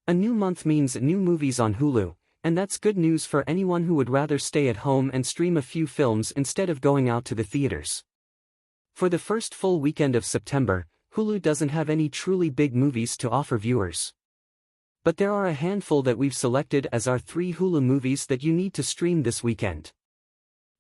A new month means new movies on Hulu, and that's good news for anyone who would rather stay at home and stream a few films instead of going out to the theaters. For the first full weekend of September, Hulu doesn't have any truly big movies to offer viewers. But there are a handful that we've selected as our 3 Hulu movies that you need to stream this weekend.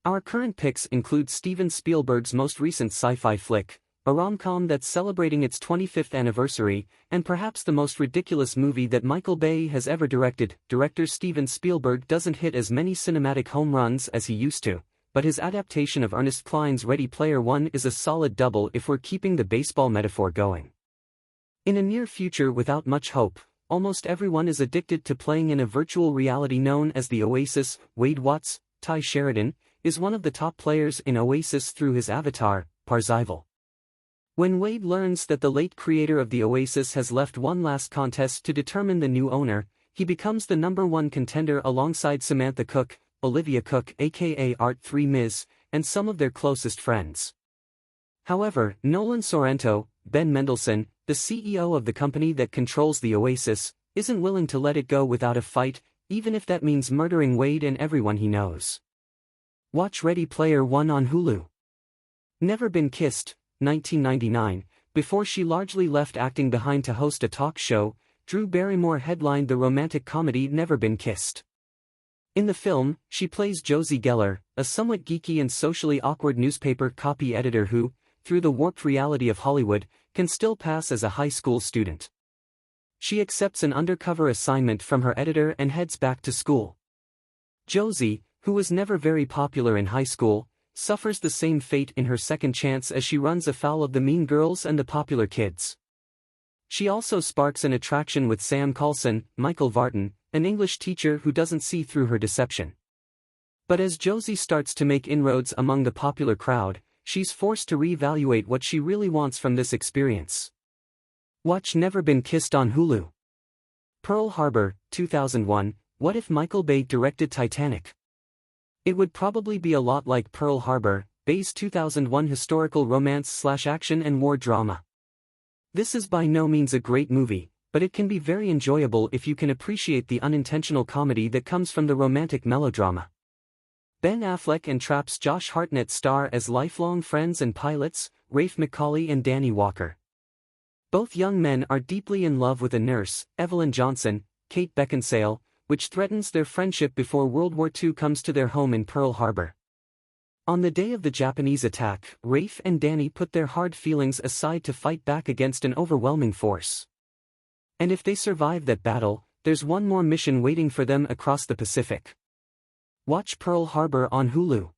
Our current picks include Steven Spielberg's most recent sci-fi flick, a rom-com that's celebrating its 25th anniversary, and perhaps the most ridiculous movie that Michael Bay has ever directed. Director Steven Spielberg doesn't hit as many cinematic home runs as he used to, but his adaptation of Ernest Cline's Ready Player One is a solid double if we're keeping the baseball metaphor going. In a near future without much hope, almost everyone is addicted to playing in a virtual reality known as the Oasis. Wade Watts, Ty Sheridan, is one of the top players in Oasis through his avatar, Parzival. When Wade learns that the late creator of the Oasis has left one last contest to determine the new owner, he becomes the #1 contender alongside Samantha Cook, Olivia Cook aka Art 3 Ms, and some of their closest friends. However, Nolan Sorrento, Ben Mendelsohn, the CEO of the company that controls the Oasis, isn't willing to let it go without a fight, even if that means murdering Wade and everyone he knows. Watch Ready Player One on Hulu. Never Been Kissed, 1999, before she largely left acting behind to host a talk show, Drew Barrymore headlined the romantic comedy Never Been Kissed. In the film, she plays Josie Geller, a somewhat geeky and socially awkward newspaper copy editor who, through the warped reality of Hollywood, can still pass as a high school student. She accepts an undercover assignment from her editor and heads back to school. Josie, who was never very popular in high school, suffers the same fate in her second chance as she runs afoul of the mean girls and the popular kids. She also sparks an attraction with Sam Coulson, Michael Vartan, an English teacher who doesn't see through her deception. But as Josie starts to make inroads among the popular crowd, she's forced to reevaluate what she really wants from this experience. Watch Never Been Kissed on Hulu. Pearl Harbor, 2001, what if Michael Bay directed Titanic? It would probably be a lot like Pearl Harbor, Bay's 2001 historical romance/action and war drama. This is by no means a great movie, but it can be very enjoyable if you can appreciate the unintentional comedy that comes from the romantic melodrama. Ben Affleck and Trapp's Josh Hartnett star as lifelong friends and pilots, Rafe McCauley and Danny Walker. Both young men are deeply in love with a nurse, Evelyn Johnson, Kate Beckinsale, which threatens their friendship before World War II comes to their home in Pearl Harbor. On the day of the Japanese attack, Rafe and Danny put their hard feelings aside to fight back against an overwhelming force. And if they survive that battle, there's one more mission waiting for them across the Pacific. Watch Pearl Harbor on Hulu.